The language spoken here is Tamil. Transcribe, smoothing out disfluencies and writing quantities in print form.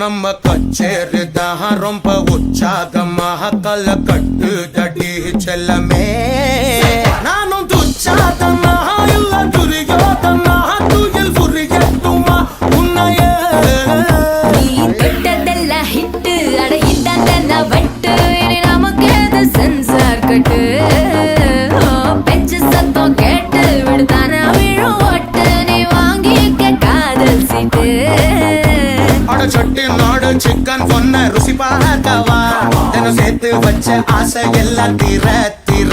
நம்ம கச்சேரி தான் ரொம்ப உற்சாகமாக கல கட்டு தடி செல்லமே நானும் துச்சாதனா இல்ல துரியோதனா துயில் புரியட்டுமா உன்னையே நீ தொட்டதெல்லாம் ஹிட்டு அட இதான வட்டு இனி நமக்கு எது சென்சார் கட்டு பெஞ்சு சத்தம் கேட்டு விடுதான விழும் ஓட்டு நீ வாங்கிக்க காதல் சீட்டு அட சட்டி நாடு சிக்கன் பொண்ண ருசி பார்க்கவா தினம் சேர்த்து வச்ச ஆசை எல்லாம் தீர தீர